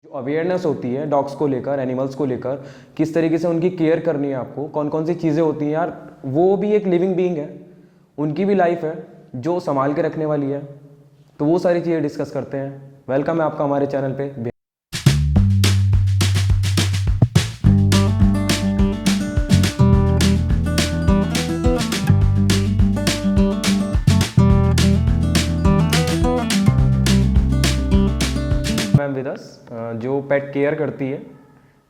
Awareness होती है dogs को लेकर, एनिमल्स को लेकर, किस तरीके से उनकी केयर करनी है आपको, कौन कौन सी चीज़ें होती हैं यार। वो भी एक लिविंग बीइंग है, उनकी भी लाइफ है जो संभाल के रखने वाली है। तो वो सारी चीज़ें डिस्कस करते हैं। वेलकम है आपका हमारे चैनल पे। मैम विद अस जो पेट केयर करती है,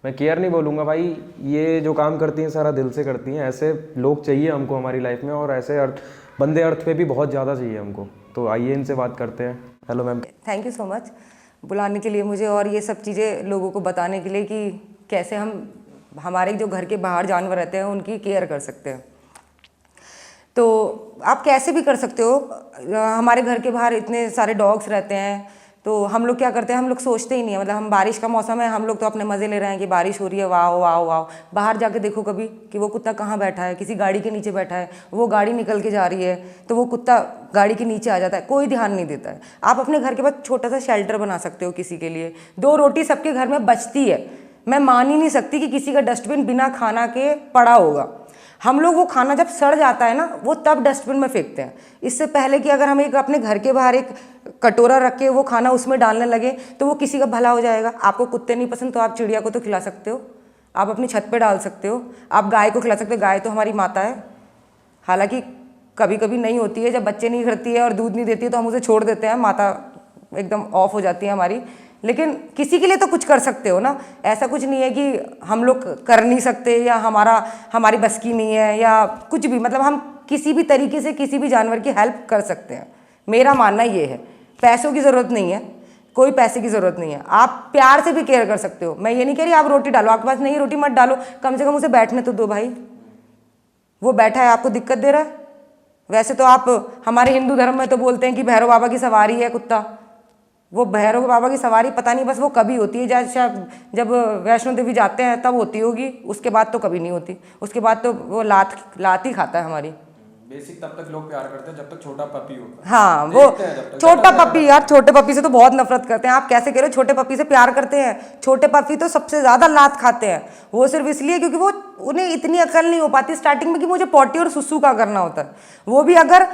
मैं केयर नहीं बोलूँगा भाई, ये जो काम करती हैं सारा दिल से करती हैं। ऐसे लोग चाहिए हमको हमारी लाइफ में, और ऐसे बंदे अर्थ पे भी बहुत ज़्यादा चाहिए हमको। तो आइए इनसे बात करते हैं। Hello ma'am. Thank you so much बुलाने के लिए मुझे, और ये सब चीज़ें लोगों को बताने के लिए कि कैसे हम हमारे जो घर के बाहर जानवर रहते हैं उनकी केयर कर सकते हैं। तो आप कैसे भी कर सकते हो। हमारे घर के बाहर इतने सारे डॉग्स रहते हैं, तो हम लोग क्या करते हैं, हम लोग सोचते ही नहीं है। मतलब हम बारिश का मौसम है, हम लोग तो अपने मज़े ले रहे हैं कि बारिश हो रही है, वाह वाह वाह। बाहर जाके देखो कभी कि वो कुत्ता कहाँ बैठा है, किसी गाड़ी के नीचे बैठा है, वो गाड़ी निकल के जा रही है तो वो कुत्ता गाड़ी के नीचे आ जाता है, कोई ध्यान नहीं देता है। आप अपने घर के पास छोटा सा शेल्टर बना सकते हो किसी के लिए। 2 रोटी सबके घर में बचती है। मैं मान ही नहीं सकती कि किसी का डस्टबिन बिना खाना के पड़ा होगा। हम लोग वो खाना जब सड़ जाता है ना, वो तब डस्टबिन में फेंकते हैं। इससे पहले कि अगर हम एक अपने घर के बाहर एक कटोरा रख के वो खाना उसमें डालने लगे तो वो किसी का भला हो जाएगा। आपको कुत्ते नहीं पसंद तो आप चिड़िया को तो खिला सकते हो, आप अपनी छत पे डाल सकते हो, आप गाय को खिला सकते हो। गाय तो हमारी माता है। हालांकि कभी कभी नहीं होती है, जब बच्चे नहीं करती है और दूध नहीं देती है तो हम उसे छोड़ देते हैं, माता एकदम ऑफ हो जाती है हमारी। लेकिन किसी के लिए तो कुछ कर सकते हो ना। ऐसा कुछ नहीं है कि हम लोग कर नहीं सकते या हमारी बस की नहीं है या कुछ भी। मतलब हम किसी भी तरीके से किसी भी जानवर की हेल्प कर सकते हैं। मेरा मानना ये है, पैसों की ज़रूरत नहीं है, कोई पैसे की ज़रूरत नहीं है। आप प्यार से भी केयर कर सकते हो। मैं ये नहीं कह रही आप रोटी डालो, आपके पास नहीं रोटी मत डालो, कम से कम उसे बैठने तो दो भाई। वो बैठा है, आपको दिक्कत दे रहा है। वैसे तो आप हमारे हिंदू धर्म में तो बोलते हैं कि भैरव बाबा की सवारी है कुत्ता। वो भैरव बाबा की सवारी पता नहीं बस वो कभी होती है, जब वैष्णो देवी जाते हैं तब होती होगी, उसके बाद तो कभी नहीं होती। उसके बाद तो वो लात ही खाता है हमारी। बेसिक तब तक लोग प्यार करते हैं जब तक छोटा पपी होता है। हाँ, वो छोटा पपी, यार छोटे पपी से तो बहुत नफरत करते हैं। आप कैसे कह रहे हो, छोटे पपी से प्यार करते हैं। छोटे पपी तो सबसे ज़्यादा लात खाते हैं। वो सिर्फ इसलिए क्योंकि वो उन्हें इतनी अकल नहीं हो पाती स्टार्टिंग में कि मुझे पॉटी और सुसु का करना होता है। वो भी अगर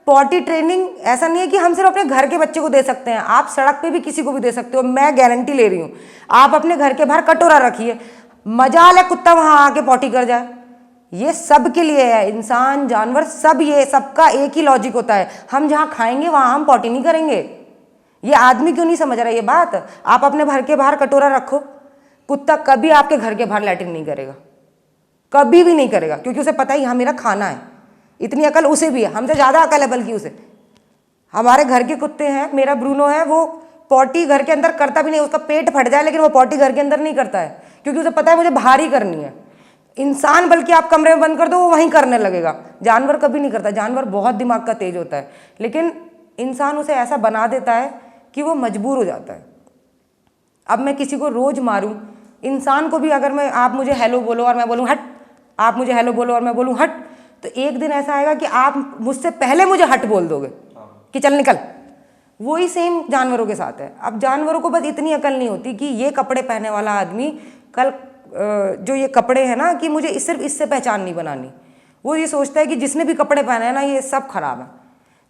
पॉटी ट्रेनिंग, ऐसा नहीं है कि हम सिर्फ अपने घर के बच्चे को दे सकते हैं, आप सड़क पे भी किसी को भी दे सकते हो। मैं गारंटी ले रही हूँ। आप अपने घर के बाहर कटोरा रखिए, मजाल है कुत्ता वहां आके पॉटी कर जाए। ये सब के लिए है, इंसान जानवर सब, ये सबका एक ही लॉजिक होता है। हम जहां खाएंगे वहां हम पॉटी नहीं करेंगे। ये आदमी क्यों नहीं समझ रहा ये बात। आप अपने घर के बाहर कटोरा रखो, कुत्ता कभी आपके घर के बाहर लैट्रिन नहीं करेगा, कभी भी नहीं करेगा, क्योंकि उसे पता है यहाँ मेरा खाना है। इतनी अकल उसे भी है, हमसे ज़्यादा अकल है बल्कि उसे। हमारे घर के कुत्ते हैं, मेरा ब्रूनो है, वो पॉटी घर के अंदर करता भी नहीं। उसका पेट फट जाए लेकिन वो पॉटी घर के अंदर नहीं करता है, क्योंकि उसे पता है मुझे बाहर ही करनी है। इंसान बल्कि आप कमरे में बंद कर दो वो वहीं करने लगेगा। जानवर कभी नहीं करता। जानवर बहुत दिमाग का तेज होता है, लेकिन इंसान उसे ऐसा बना देता है कि वो मजबूर हो जाता है। अब मैं किसी को रोज मारूं, इंसान को भी अगर आप मुझे हेलो बोलो और मैं बोलूँ हट, आप मुझे हेलो बोलो और मैं बोलूँ हट, तो एक दिन ऐसा आएगा कि आप मुझसे पहले मुझे हट बोल दोगे कि चल निकल। वही सेम जानवरों के साथ है। अब जानवरों को बस इतनी अकल नहीं होती कि ये कपड़े पहनने वाला आदमी कल जो ये कपड़े हैं ना, कि मुझे सिर्फ इससे पहचान नहीं बनानी। वो ये सोचता है कि जिसने भी कपड़े पहने हैं ना ये सब खराब है।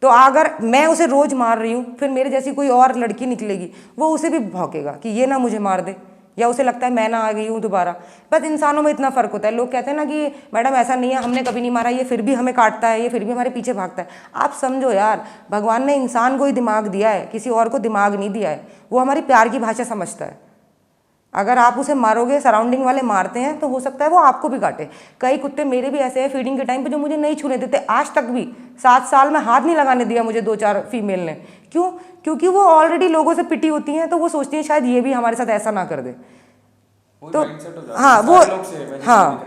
तो अगर मैं उसे रोज मार रही हूँ, फिर मेरे जैसी कोई और लड़की निकलेगी, वो उसे भी भौंकेगा कि ये ना मुझे मार दे, या उसे लगता है मैं ना आ गई हूँ दोबारा। बस इंसानों में इतना फर्क होता है। लोग कहते हैं ना कि मैडम ऐसा नहीं है, हमने कभी नहीं मारा, ये फिर भी हमें काटता है, ये फिर भी हमारे पीछे भागता है। आप समझो यार, भगवान ने इंसान को ही दिमाग दिया है, किसी और को दिमाग नहीं दिया है। वो हमारी प्यार की भाषा समझता है। अगर आप उसे मारोगे, सराउंडिंग वाले मारते हैं, तो हो सकता है वो आपको भी काटे। कई कुत्ते मेरे भी ऐसे हैं फीडिंग के टाइम पे जो मुझे नहीं छूने देते, आज तक भी 7 साल में हाथ नहीं लगाने दिया मुझे 2-4 फीमेल ने। क्यों? क्योंकि वो ऑलरेडी लोगों से पिटी होती हैं, तो वो सोचती हैं शायद ये भी हमारे साथ ऐसा ना कर दे। तो हाँ, वो हाँ,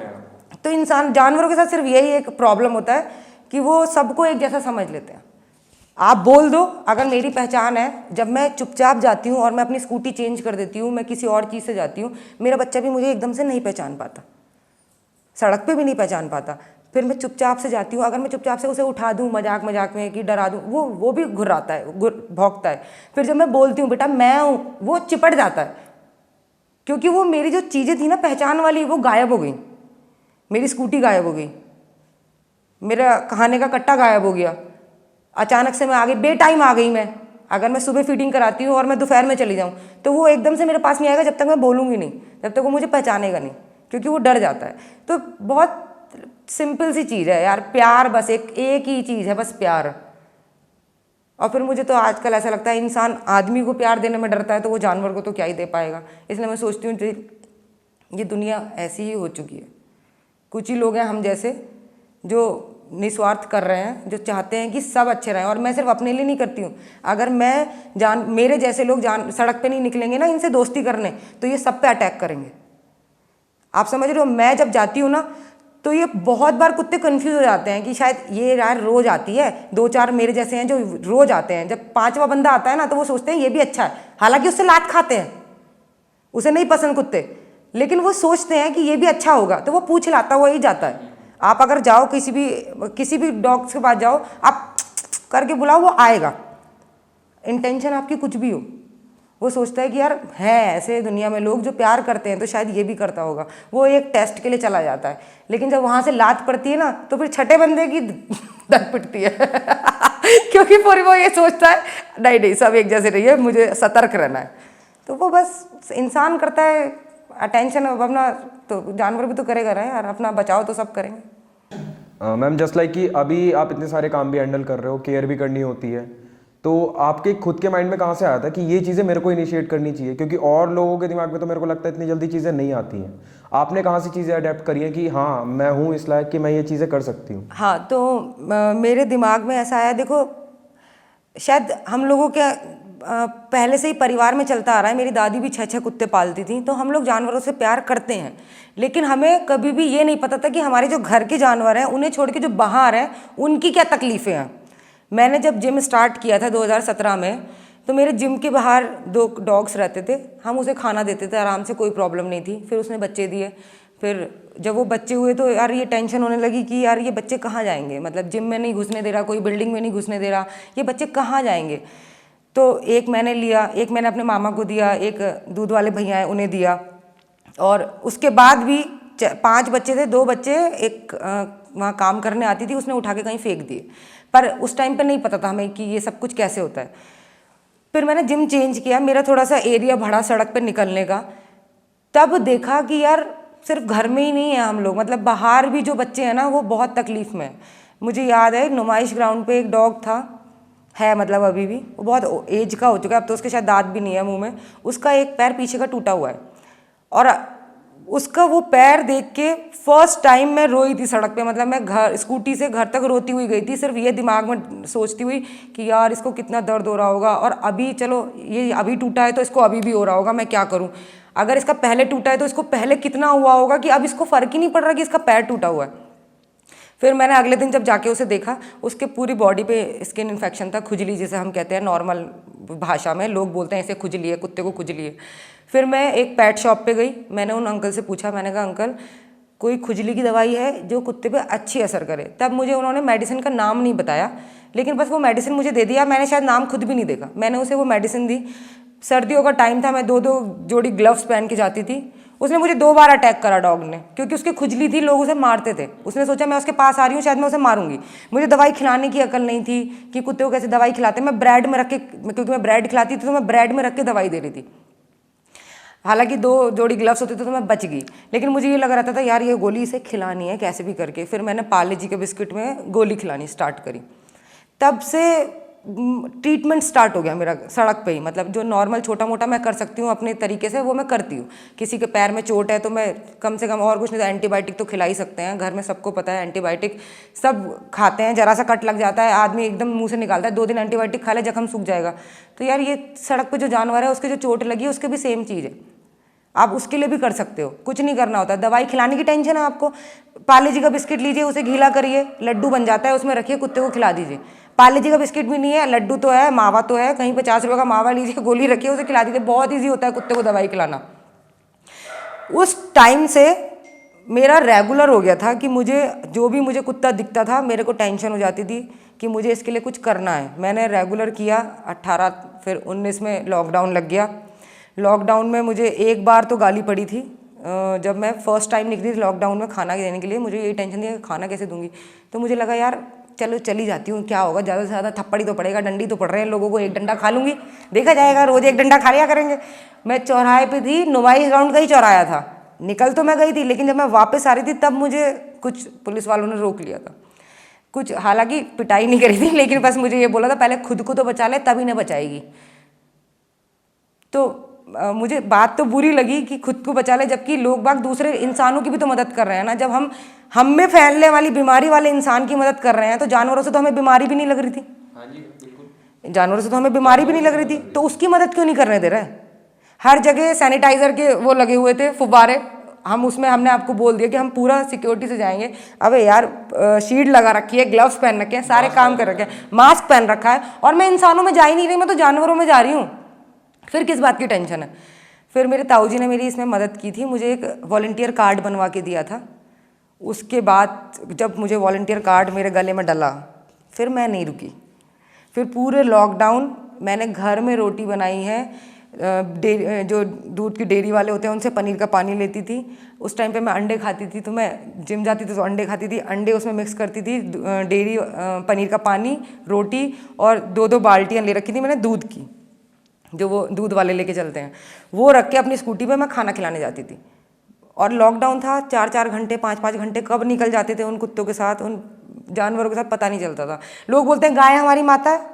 तो इंसान जानवरों के साथ सिर्फ यही एक प्रॉब्लम होता है कि वो सबको एक जैसा समझ लेते हैं। आप बोल दो, अगर मेरी पहचान है, जब मैं चुपचाप जाती हूँ और मैं अपनी स्कूटी चेंज कर देती हूँ, मैं किसी और चीज़ से जाती हूँ, मेरा बच्चा भी मुझे एकदम से नहीं पहचान पाता, सड़क पे भी नहीं पहचान पाता। फिर मैं चुपचाप से जाती हूँ। अगर मैं चुपचाप से उसे उठा दूँ मजाक मजाक में कि डरा दूँ, वो भी घुर्राता है, भौंकता है। फिर जब मैं बोलती हूँ बेटा मैं हूँ, वो चिपट जाता है। क्योंकि वो मेरी जो चीज़ें थी ना पहचान वाली, वो गायब हो गई। मेरी स्कूटी गायब हो गई, मेरा खाने का कट्टा गायब हो गया, अचानक से मैं आ गई, बे टाइम आ गई मैं। अगर मैं सुबह फीडिंग कराती हूँ और मैं दोपहर में चली जाऊँ तो वो एकदम से मेरे पास नहीं आएगा जब तक मैं बोलूँगी नहीं, जब तक वो मुझे पहचानेगा नहीं, क्योंकि वो डर जाता है। तो बहुत सिंपल सी चीज़ है यार, प्यार, बस एक ही चीज़ है, बस प्यार। और फिर मुझे तो आजकल ऐसा लगता है इंसान आदमी को प्यार देने में डरता है तो वो जानवर को तो क्या ही दे पाएगा। इसलिए मैं सोचती हूँ ये दुनिया ऐसी ही हो चुकी है। कुछ ही लोग हैं हम जैसे जो निस्वार्थ कर रहे हैं, जो चाहते हैं कि सब अच्छे रहें। और मैं सिर्फ अपने लिए नहीं करती हूँ, अगर मेरे जैसे लोग सड़क पे नहीं निकलेंगे ना इनसे दोस्ती करने, तो ये सब पे अटैक करेंगे। आप समझ रहे हो? मैं जब जाती हूँ ना तो ये बहुत बार कुत्ते कंफ्यूज हो जाते हैं कि शायद ये यार रोज आती है, 2-4 मेरे जैसे हैं जो रोज आते हैं। जब 5वां बंदा आता है ना तो वो सोचते हैं ये भी अच्छा है, हालांकि उससे लात खाते हैं, उसे नहीं पसंद कुत्ते, लेकिन वो सोचते हैं कि ये भी अच्छा होगा, तो वो पूछ लाता हुआ ही जाता है। आप अगर जाओ किसी भी डॉग्स के पास जाओ, आप करके बुलाओ, वो आएगा, इंटेंशन आपकी कुछ भी हो। वो सोचता है कि यार है ऐसे दुनिया में लोग जो प्यार करते हैं तो शायद ये भी करता होगा, वो एक टेस्ट के लिए चला जाता है। लेकिन जब वहाँ से लात पड़ती है ना तो फिर छठे बंदे की दग पिटती है क्योंकि पूरी वो ये सोचता है नहीं नहीं सब एक जैसे नहीं है, मुझे सतर्क रहना है। तो वो बस इंसान करता है अटेंशन, अब अपना तो जानवर भी तो करेगा ना यार, अपना बचाओ तो सब करेंगे। मैम जस्ट लाइक कि अभी आप इतने सारे काम भी हैंडल कर रहे हो, केयर भी करनी होती है, तो आपके खुद के माइंड में कहाँ से आया था कि ये चीज़ें मेरे को इनिशिएट करनी चाहिए? क्योंकि और लोगों के दिमाग में तो मेरे को लगता है इतनी जल्दी चीज़ें नहीं आती हैं। आपने कहाँ से चीज़ें अडेप्ट करी हैं कि हाँ मैं हूँ इस लायक कि मैं ये चीज़ें कर सकती हूँ? हाँ, तो मेरे दिमाग में ऐसा आया, देखो शायद हम लोगों के पहले से ही परिवार में चलता आ रहा है, मेरी दादी भी 6-6 कुत्ते पालती थी, तो हम लोग जानवरों से प्यार करते हैं। लेकिन हमें कभी भी ये नहीं पता था कि हमारे जो घर के जानवर हैं उन्हें छोड़ के जो बाहर हैं उनकी क्या तकलीफ़ें हैं। मैंने जब जिम स्टार्ट किया था 2017 में, तो मेरे जिम के बाहर 2 डॉग्स रहते थे, हम उसे खाना देते थे आराम से, कोई प्रॉब्लम नहीं थी। फिर उसने बच्चे दिए, फिर जब वो बच्चे हुए तो यार ये टेंशन होने लगी कि यार ये बच्चे कहाँ जाएंगे, मतलब जिम में नहीं घुसने दे रहा, कोई बिल्डिंग में नहीं घुसने दे रहा, ये बच्चे कहाँ जाएंगे। तो एक मैंने लिया, एक मैंने अपने मामा को दिया, एक दूध वाले भैया हैं उन्हें दिया, और उसके बाद भी 5 बच्चे थे, 2 बच्चे एक वहाँ काम करने आती थी उसने उठा के कहीं फेंक दिए। पर उस टाइम पे नहीं पता था हमें कि ये सब कुछ कैसे होता है। फिर मैंने जिम चेंज किया, मेरा थोड़ा सा एरिया बढ़ा सड़क पे निकलने का, तब देखा कि यार सिर्फ घर में ही नहीं है हम लोग, मतलब बाहर भी जो बच्चे हैं ना वो बहुत तकलीफ़ में है। मुझे याद है नुमाइश ग्राउंड पे एक डॉग था, है मतलब अभी भी, वो बहुत एज का हो चुका है, अब तो उसके शायद दांत भी नहीं है मुंह में, उसका एक पैर पीछे का टूटा हुआ है, और उसका वो पैर देख के फर्स्ट टाइम मैं रोई थी सड़क पे। मतलब मैं स्कूटी से घर तक रोती हुई गई थी, सिर्फ ये दिमाग में सोचती हुई कि यार इसको कितना दर्द हो रहा होगा, और अभी चलो ये अभी टूटा है तो इसको अभी भी हो रहा होगा, मैं क्या करूं। अगर इसका पहले टूटा है तो इसको पहले कितना हुआ होगा कि अब इसको फ़र्क ही नहीं पड़ रहा कि इसका पैर टूटा हुआ है। फिर मैंने अगले दिन जब जाके उसे देखा, उसके पूरी बॉडी पे स्किन इन्फेक्शन था, खुजली जिसे हम कहते हैं नॉर्मल भाषा में, लोग बोलते हैं ऐसे खुजली है, कुत्ते को खुजली है। फिर मैं एक पेट शॉप पे गई, मैंने उन अंकल से पूछा, मैंने कहा अंकल कोई खुजली की दवाई है जो कुत्ते पे अच्छी असर करे। तब मुझे उन्होंने मेडिसिन का नाम नहीं बताया, लेकिन बस वो मेडिसिन मुझे दे दिया, मैंने शायद नाम खुद भी नहीं देखा, मैंने उसे वो मेडिसिन दी। सर्दियों का टाइम था, मैं 2-2 जोड़ी ग्लव्स पहन के जाती थी। उसने मुझे 2 बार अटैक करा डॉग ने, क्योंकि उसकी खुजली थी, लोग उसे मारते थे। उसने सोचा मैं उसके पास आ रही हूँ, शायद मैं उसे मारूंगी। मुझे दवाई खिलाने की अकल नहीं थी कि कुत्ते को कैसे दवाई खिलाते। मैं ब्रेड में रख के, क्योंकि मैं ब्रेड खिलाती थी तो मैं ब्रेड में रख के दवाई दे रही थी। हालांकि 2 जोड़ी ग्लव्स होते थे तो मैं बच गई, लेकिन मुझे ये लग रहा था यार ये गोली इसे खिलानी है कैसे भी करके। फिर मैंने पार्ले जी के बिस्किट में गोली खिलानी स्टार्ट करी। तब से ट्रीटमेंट स्टार्ट हो गया मेरा सड़क पे ही, मतलब जो नॉर्मल छोटा मोटा मैं कर सकती हूँ अपने तरीके से वो मैं करती हूँ। किसी के पैर में चोट है तो मैं कम से कम, और कुछ नहीं तो एंटीबायोटिक तो खिला ही सकते हैं, घर में सबको पता है एंटीबायोटिक सब खाते हैं। जरा सा कट लग जाता है आदमी एकदम मुंह से निकालता है, 2 दिन एंटीबायोटिक खा ले जख्म सूख जाएगा। तो यार ये सड़क पर जो जानवर है उसके जो चोट लगी है उसके भी सेम चीज़ है, आप उसके लिए भी कर सकते हो, कुछ नहीं करना होता। दवाई खिलाने की टेंशन है आपको, पार्ले जी का बिस्किट लीजिए, उसे गीला करिए, लड्डू बन जाता है, उसमें रखिए, कुत्ते को खिला दीजिए। पार्ले जी का बिस्किट भी नहीं है, लड्डू तो है, मावा तो है, कहीं 50 रुपये का मावा लीजिए, गोली रखिए, उसे खिला दीजिए। बहुत ईजी होता है कुत्ते को दवाई खिलाना। उस टाइम से मेरा रेगुलर हो गया था कि मुझे जो भी मुझे कुत्ता दिखता था मेरे को टेंशन हो जाती थी कि मुझे इसके लिए कुछ करना है। मैंने रेगुलर किया 18, फिर 19 में लॉकडाउन लग गया, लॉकडाउन में मुझे एक बार तो गाली पड़ी थी। जब मैं फर्स्ट टाइम निकली थी लॉकडाउन में खाना देने के लिए, मुझे यही टेंशन थी कि खाना कैसे दूंगी। तो मुझे लगा यार चलो चली जाती हूँ, क्या होगा, ज़्यादा से ज़्यादा थप्पड़ ही तो पड़ेगा, डंडी तो पड़ रहे हैं लोगों को, एक डंडा खा लूँगी, देखा जाएगा, रोज़ एक डंडा खा लिया करेंगे। मैं चौराहे पे थी, नुमाइश ग्राउंड का ही चौराया था, निकल तो मैं गई थी, लेकिन जब मैं वापस आ रही थी तब मुझे कुछ पुलिस वालों ने रोक लिया था। कुछ हालांकि पिटाई नहीं करी थी, लेकिन बस मुझे ये बोला था पहले खुद को तो बचा ले तब इन्हें बचाएगी। तो मुझे बात तो बुरी लगी कि खुद को बचा ले, जबकि लोग बाग दूसरे इंसानों की भी तो मदद कर रहे हैं ना। जब हम में फैलने वाली बीमारी वाले इंसान की मदद कर रहे हैं, तो जानवरों से तो हमें बीमारी भी नहीं लग रही थी। हाँ जी बिल्कुल, जानवरों से तो हमें बीमारी भी नहीं लग रही थी, तो उसकी मदद क्यों नहीं करने दे रहे? हर जगह सैनिटाइजर के वो लगे हुए थे फुब्बारे, हम उसमें हमने आपको बोल दिया कि हम पूरा सिक्योरिटी से जाएंगे। अबे यार शील्ड लगा रखी है, ग्लव्स पहन रखे हैं, सारे काम कर रखे हैं, मास्क पहन रखा है, और मैं इंसानों में जा ही नहीं रही, मैं तो जानवरों में जा रही हूँ। फिर किस बात की टेंशन है? फिर मेरे ताऊजी ने मेरी इसमें मदद की थी, मुझे एक वॉलंटियर कार्ड बनवा के दिया था। उसके बाद जब मुझे वॉलंटियर कार्ड मेरे गले में डला, फिर मैं नहीं रुकी। फिर पूरे लॉकडाउन मैंने घर में रोटी बनाई है, जो दूध की डेयरी वाले होते हैं उनसे पनीर का पानी लेती थी। उस टाइम पे मैं अंडे खाती थी, तो मैं जिम जाती थी तो अंडे खाती थी, अंडे उसमें मिक्स करती थी, डेयरी पनीर का पानी, रोटी, और 2-2 बाल्टियाँ ले रखी थी मैंने दूध की, जो वो दूध वाले लेके चलते हैं, वो रख के अपनी स्कूटी पे मैं खाना खिलाने जाती थी। और लॉकडाउन था, 4-4 घंटे 5-5 घंटे कब निकल जाते थे उन कुत्तों के साथ, उन जानवरों के साथ, पता नहीं चलता था। लोग बोलते हैं गाय हमारी माता है,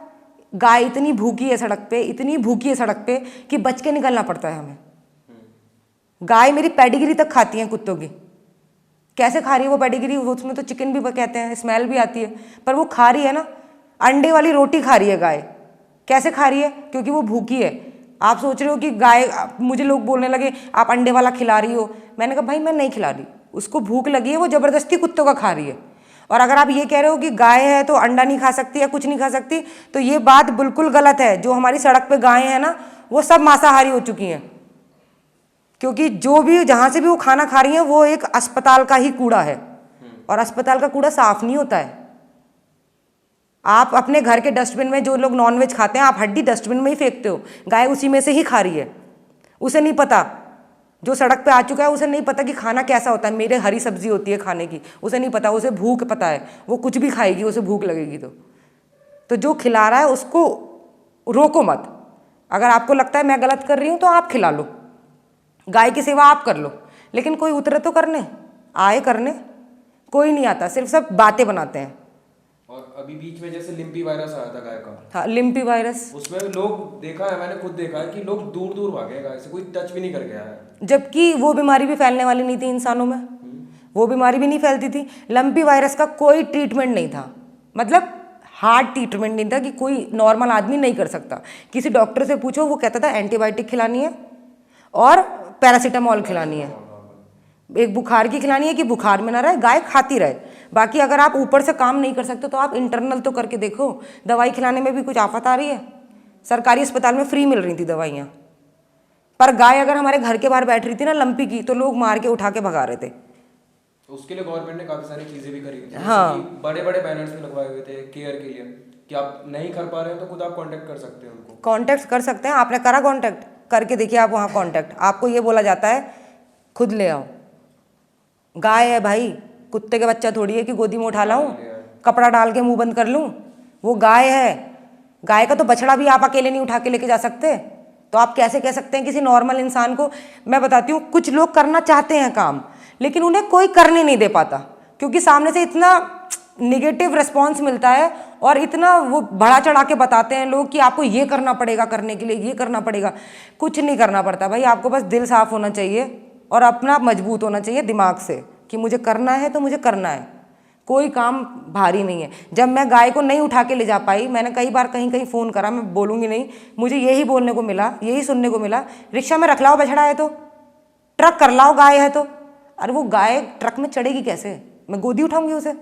गाय इतनी भूखी है सड़क पे, इतनी भूखी है सड़क पे कि बच के निकलना पड़ता है हमें। गाय मेरी पेडिग्री तक खाती है कुत्तों की। कैसे खा रही है वो पेडिग्री? उसमें तो चिकन भी कहते हैं, स्मेल भी आती है, पर वो खा रही है ना। अंडे वाली रोटी खा रही है गाय। कैसे खा रही है? क्योंकि वो भूखी है। आप सोच रहे हो कि गाय, मुझे लोग बोलने लगे आप अंडे वाला खिला रही हो, मैंने कहा भाई मैं नहीं खिला रही, उसको भूख लगी है, वो जबरदस्ती कुत्तों का खा रही है। और अगर आप ये कह रहे हो कि गाय है तो अंडा नहीं खा सकती या कुछ नहीं खा सकती, तो ये बात बिल्कुल गलत है। जो हमारी सड़क पे गायें हैं ना, वो सब मांसाहारी हो चुकी हैं, क्योंकि जो भी जहाँ से भी वो खाना खा रही हैं वो एक अस्पताल का ही कूड़ा है, और अस्पताल का कूड़ा साफ नहीं होता है। आप अपने घर के डस्टबिन में, जो लोग नॉनवेज खाते हैं, आप हड्डी डस्टबिन में ही फेंकते हो, गाय उसी में से ही खा रही है। उसे नहीं पता, जो सड़क पे आ चुका है उसे नहीं पता कि खाना कैसा होता है। मेरे हरी सब्जी होती है खाने की, उसे नहीं पता, उसे भूख पता है, वो कुछ भी खाएगी, उसे भूख लगेगी। तो जो खिला रहा है उसको रोको मत। अगर आपको लगता है मैं गलत कर रही हूँ तो आप खिला लो, गाय की सेवा आप कर लो, लेकिन कोई उतरे तो करने, आए करने, कोई नहीं आता, सिर्फ सब बातें बनाते हैं। और अभी बीच में जैसे लिम्पी वायरस आया था गाय का, हाँ लिम्पी वायरस, उसमें लोग, देखा है मैंने, खुद देखा है कि लोग दूर दूर भागे गाय से, कोई टच भी नहीं कर गया है, जबकि वो बीमारी भी फैलने वाली नहीं थी इंसानों में, वो बीमारी भी नहीं फैलती थी। लम्पी वायरस का कोई ट्रीटमेंट नहीं था, मतलब हार्ड ट्रीटमेंट नहीं था कि कोई नॉर्मल आदमी नहीं कर सकता। किसी डॉक्टर से पूछो, वो कहता था एंटीबायोटिक खिलानी है और पैरासीटामोल खिलानी है, एक बुखार की खिलानी है कि बुखार में ना रहे, गाय खाती रहे। बाकी अगर आप ऊपर से काम नहीं कर सकते तो आप इंटरनल तो करके देखो। दवाई खिलाने में भी कुछ आफत आ रही है? सरकारी अस्पताल में फ्री मिल रही थी दवाइयाँ, पर गाय अगर हमारे घर के बाहर बैठ रही थी ना लंपी की, तो लोग मार के उठा के भगा रहे थे। तो उसके लिए गवर्नमेंट ने काफी सारी चीजें भी करी थी। हाँ, बड़े बड़े बैनर्स भी लगवाए हुए थे केयर के लिए कि आप नहीं कर पा रहे हैं तो खुद आप कांटेक्ट कर सकते हैं उनको। कांटेक्ट कर सकते हैं, आपने करा कांटेक्ट? करके देखिए आप वहाँ कांटेक्ट। आपको ये बोला जाता है खुद ले आओ, गाय है भाई, कुत्ते के बच्चा थोड़ी है कि गोदी में उठा लाऊं, कपड़ा डाल के मुंह बंद कर लूं, वो गाय है। गाय का तो बछड़ा भी आप अकेले नहीं उठा के लेके जा सकते, तो आप कैसे कह सकते हैं किसी नॉर्मल इंसान को? मैं बताती हूँ, कुछ लोग करना चाहते हैं काम, लेकिन उन्हें कोई करने नहीं दे पाता, क्योंकि सामने से इतना निगेटिव रिस्पॉन्स मिलता है और इतना वो बढ़ा चढ़ा के बताते हैं लोग कि आपको ये करना पड़ेगा, करने के लिए ये करना पड़ेगा। कुछ नहीं करना पड़ता भाई, आपको बस दिल साफ होना चाहिए और अपना मजबूत होना चाहिए दिमाग से कि मुझे करना है तो मुझे करना है। कोई काम भारी नहीं है। जब मैं गाय को नहीं उठा के ले जा पाई, मैंने कई बार कहीं कहीं फ़ोन करा, मैं बोलूँगी नहीं, मुझे यही बोलने को मिला, यही सुनने को मिला, रिक्शा में रख लाओ बछड़ा है तो, ट्रक कर लाओ गाय है तो। अरे वो गाय ट्रक में चढ़ेगी कैसे? मैं गोदी उठाऊंगी उसे?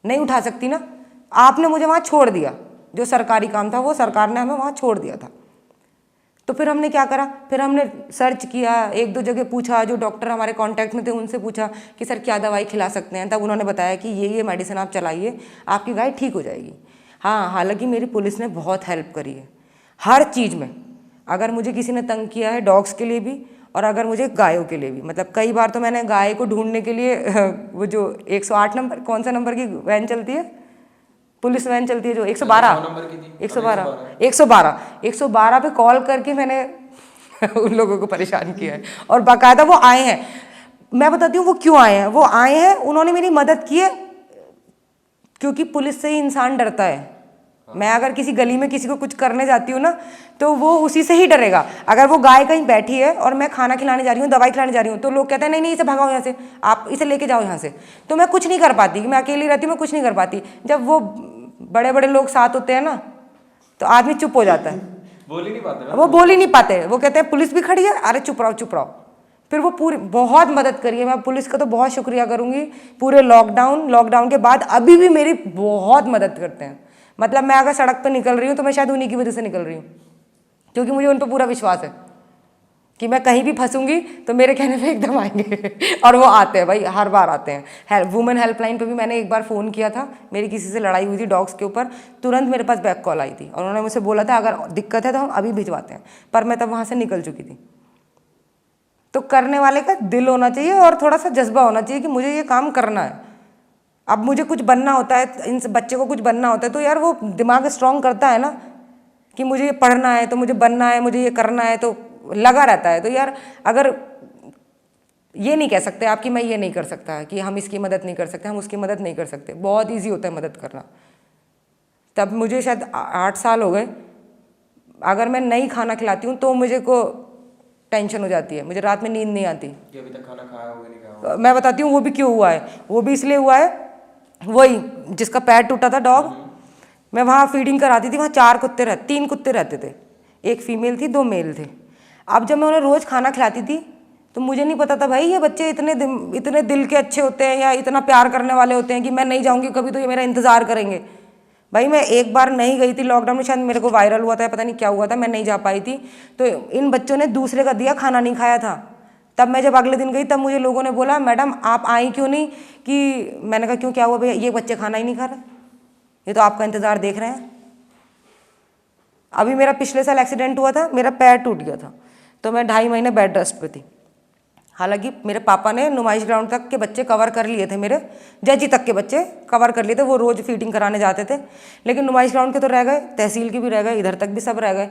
नहीं उठा सकती ना। आपने मुझे वहाँ छोड़ दिया, जो सरकारी काम था वो सरकार ने हमें वहाँ छोड़ दिया था। तो फिर हमने क्या करा? फिर हमने सर्च किया, 1-2 जगह पूछा, जो डॉक्टर हमारे कांटेक्ट में थे उनसे पूछा कि सर क्या दवाई खिला सकते हैं। तब उन्होंने बताया कि ये मेडिसिन आप चलाइए, आपकी गाय ठीक हो जाएगी। हाँ, हालांकि मेरी पुलिस ने बहुत हेल्प करी है हर चीज़ में। अगर मुझे किसी ने तंग किया है डॉग्स के लिए भी, और अगर मुझे गायों के लिए भी, मतलब कई बार तो मैंने गाय को ढूंढने के लिए वो जो 108 नंबर, कौन सा नंबर की वैन चलती है, पुलिस वैन चलती है जो 112 112 पे कॉल करके मैंने उन लोगों को परेशान किया है, और बाकायदा वो आए हैं। मैं बताती हूँ वो क्यों आए हैं। वो आए हैं, उन्होंने मेरी मदद की है, क्योंकि पुलिस से ही इंसान डरता है। मैं अगर किसी गली में किसी को कुछ करने जाती हूँ ना, तो वो उसी से ही डरेगा। अगर वो गाय कहीं बैठी है और मैं खाना खिलाने जा रही हूँ, दवाई खिलाने जा रही हूँ, तो लोग कहते हैं नहीं नहीं इसे भगाओ यहाँ से, आप इसे लेके जाओ यहाँ से। तो मैं कुछ नहीं कर पाती, मैं अकेली रहती हूँ, मैं कुछ नहीं कर पाती। जब वो बड़े बड़े लोग साथ होते हैं ना, तो आदमी चुप हो जाता है। बोल ही नहीं पाते। वो बोल ही नहीं पाते, वो कहते हैं पुलिस भी खड़ी है, अरे चुप रहो चुप रहो। फिर वो पूरी बहुत मदद करी है। मैं पुलिस का तो बहुत शुक्रिया करूँगी। पूरे लॉकडाउन के बाद अभी भी मेरी बहुत मदद करते हैं। मतलब मैं अगर सड़क पर निकल रही हूँ तो मैं शायद उन्हीं की वजह से निकल रही हूँ, क्योंकि मुझे उन पर पूरा विश्वास है कि मैं कहीं भी फंसूंगी तो मेरे कहने पे एकदम आएंगे। और वो आते हैं भाई, हर बार आते हैं। वुमेन हेल्पलाइन पे भी मैंने एक बार फ़ोन किया था, मेरी किसी से लड़ाई हुई थी डॉग्स के ऊपर, तुरंत मेरे पास बैक कॉल आई थी और उन्होंने मुझसे बोला था अगर दिक्कत है तो हम अभी भिजवाते हैं, पर मैं तब वहाँ से निकल चुकी थी। तो करने वाले का दिल होना चाहिए और थोड़ा सा जज्बा होना चाहिए कि मुझे ये काम करना है। अब मुझे कुछ बनना होता है, इन बच्चे को कुछ बनना होता है, तो यार वो दिमाग स्ट्रॉन्ग करता है ना कि मुझे ये पढ़ना है, तो मुझे बनना है, मुझे ये करना है, तो लगा रहता है। तो यार अगर ये नहीं कह सकते आप कि मैं ये नहीं कर सकता, कि हम इसकी मदद नहीं कर सकते, हम उसकी मदद नहीं कर सकते। बहुत ईजी होता है मदद करना। तब मुझे शायद 8 साल हो गए, अगर मैं नहीं खाना खिलाती हूँ तो मुझे को टेंशन हो जाती है, मुझे रात में नींद नहीं आती कि अभी तक खाना खाया होगा नहीं खाया होगा। मैं बताती हूँ वो भी क्यों हुआ है। वो भी इसलिए हुआ है, वही जिसका पैर टूटा था डॉग, मैं वहाँ फीडिंग कराती थी, वहाँ 3 कुत्ते रहते थे, एक फीमेल थी 2 मेल थे। अब जब मैं उन्हें रोज़ खाना खिलाती थी तो मुझे नहीं पता था भाई ये बच्चे इतने दिल के अच्छे होते हैं या इतना प्यार करने वाले होते हैं कि मैं नहीं जाऊँगी कभी तो ये मेरा इंतज़ार करेंगे। भाई मैं एक बार नहीं गई थी लॉकडाउन में, शायद मेरे को वायरल हुआ था, पता नहीं क्या हुआ था, मैं नहीं जा पाई थी। तो इन बच्चों ने दूसरे का दिया खाना नहीं खाया था। तब मैं जब अगले दिन गई तब मुझे लोगों ने बोला मैडम आप आई क्यों नहीं, कि मैंने कहा क्यों क्या हुआ भैया, ये बच्चे खाना ही नहीं खा रहे, ये तो आपका इंतज़ार देख रहे हैं। अभी मेरा पिछले साल एक्सीडेंट हुआ था, मेरा पैर टूट गया था, तो मैं 2.5 महीने बेड रेस्ट पे थी। हालांकि मेरे पापा ने नुमाइश ग्राउंड तक के बच्चे कवर कर लिए थे, मेरे जजी तक के बच्चे कवर कर लिए थे, वो रोज़ फीडिंग कराने जाते थे। लेकिन नुमाइश ग्राउंड के तो रह गए, तहसील के भी रह गए, इधर तक भी सब रह गए।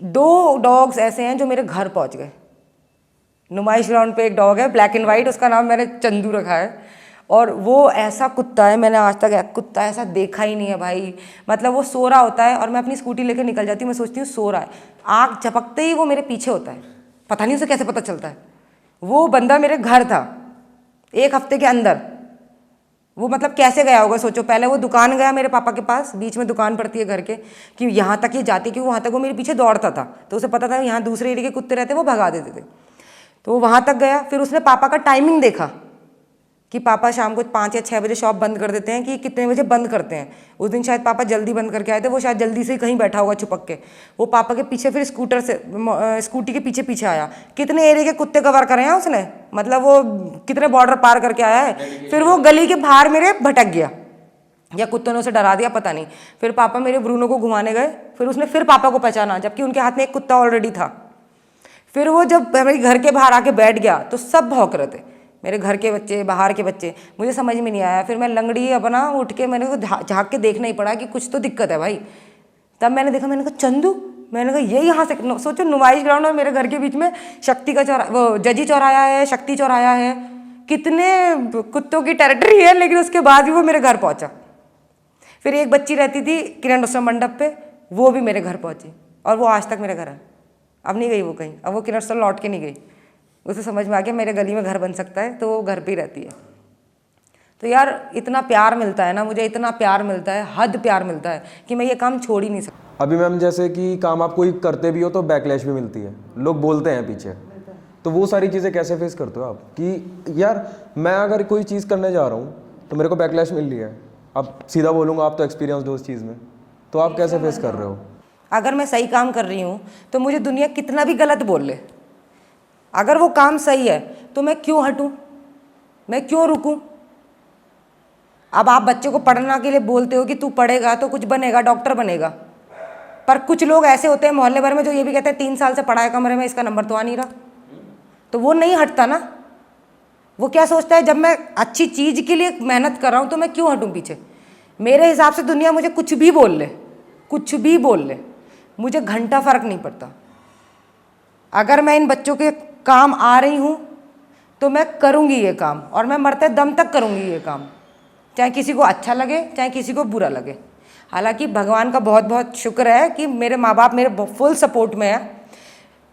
2 डॉग्स ऐसे हैं जो मेरे घर पहुंच गए। नुमाइश ग्राउंड पे एक डॉग है ब्लैक एंड वाइट, उसका नाम मैंने चंदू रखा है, और वो ऐसा कुत्ता है, मैंने आज तक एक कुत्ता ऐसा देखा ही नहीं है भाई। मतलब वो सो रहा होता है और मैं अपनी स्कूटी लेकर निकल जाती हूँ, मैं सोचती हूँ सो रहा है, आँख झपकते ही वो मेरे पीछे होता है, पता नहीं उसे कैसे पता चलता है। वो बंदा मेरे घर था 1 हफ्ते के अंदर। वो मतलब कैसे गया होगा सोचो। पहले वो दुकान गया मेरे पापा के पास, बीच में दुकान पड़ती है घर के, कि यहाँ तक ये जाती, क्योंकि वहाँ तक वो मेरे पीछे दौड़ता था, तो उसे पता था यहाँ दूसरे एरिया के कुत्ते रहते, वो भगा देते थे। तो वो वहाँ तक गया, फिर उसने पापा का टाइमिंग देखा कि पापा शाम को 5 या 6 बजे शॉप बंद कर देते हैं, कि कितने बजे बंद करते हैं। उस दिन शायद पापा जल्दी बंद करके आए थे, वो शायद जल्दी से ही कहीं बैठा होगा छुपक के। वो पापा के पीछे फिर स्कूटी के पीछे पीछे आया। कितने एरिया के कुत्ते कवर करे हैं उसने, मतलब वो कितने बॉर्डर पार करके आया है। फिर वो गली के बाहर मेरे भटक गया, या कुत्तों ने उसे डरा दिया पता नहीं। फिर पापा मेरे ब्रूनो को घुमाने गए, फिर उसने फिर पापा को पहचाना, जबकि उनके हाथ में एक कुत्ता ऑलरेडी था। फिर वो जब मेरे घर के बाहर आके बैठ गया तो सब भौंक रहे थे, मेरे घर के बच्चे, बाहर के बच्चे। मुझे समझ में नहीं आया, फिर मैं लंगड़ी अपना उठ के मैंने को झाँक के देखना ही पड़ा कि कुछ तो दिक्कत है भाई। तब मैंने देखा, मैंने कहा चंदू, मैंने कहा ये यहाँ से सोचो नुमाइश ग्राउंड और मेरे घर के बीच में शक्ति का वो जजी चौराया है, शक्ति चौराया है, कितने कुत्तों की टेरिटरी है, लेकिन उसके बाद भी वो मेरे घर पहुँचा। फिर एक बच्ची रहती थी किरण उत्सव मंडप पे, वो भी मेरे घर पहुँची, और वो आज तक मेरे घर है। अब नहीं गई वो कहीं, अब वो किरण उत्सव लौट के नहीं गई। उसे समझ में आ गया मेरे गली में घर बन सकता है, तो वो घर पे ही रहती है। तो यार इतना प्यार मिलता है ना मुझे, इतना प्यार मिलता है, हद प्यार मिलता है कि मैं ये काम छोड़ ही नहीं सकती। अभी मैम जैसे कि काम आप कोई करते भी हो तो बैकलैश भी मिलती है, लोग बोलते हैं पीछे, तो वो सारी चीज़ें कैसे फेस करते हो आप, कि यार मैं अगर कोई चीज़ करने जा रहा हूँ तो मेरे को बैकलैश मिल रही है। अब सीधा बोलूँगा, आप तो एक्सपीरियंस हो उस चीज़ में, तो आप कैसे फेस कर रहे हो? अगर मैं सही काम कर रही हूँ तो मुझे दुनिया कितना भी गलत बोल ले, अगर वो काम सही है तो मैं क्यों हटूं, मैं क्यों रुकूं। अब आप बच्चे को पढ़ना के लिए बोलते हो कि तू पढ़ेगा तो कुछ बनेगा, डॉक्टर बनेगा, पर कुछ लोग ऐसे होते हैं मोहल्ले भर में जो ये भी कहते हैं 3 साल से पढ़ा है कमरे में, इसका नंबर तो आ नहीं रहा, तो वो नहीं हटता ना। वो क्या सोचता है, जब मैं अच्छी चीज़ के लिए मेहनत कर रहा हूँ तो मैं क्यों हटूँ पीछे। मेरे हिसाब से दुनिया मुझे कुछ भी बोल ले, कुछ भी बोल ले, मुझे घंटा फर्क नहीं पड़ता। अगर मैं इन बच्चों के काम आ रही हूँ तो मैं करूँगी ये काम, और मैं मरते दम तक करूँगी ये काम, चाहे किसी को अच्छा लगे चाहे किसी को बुरा लगे। हालांकि भगवान का बहुत बहुत शुक्र है कि मेरे माँ बाप मेरे फुल सपोर्ट में है,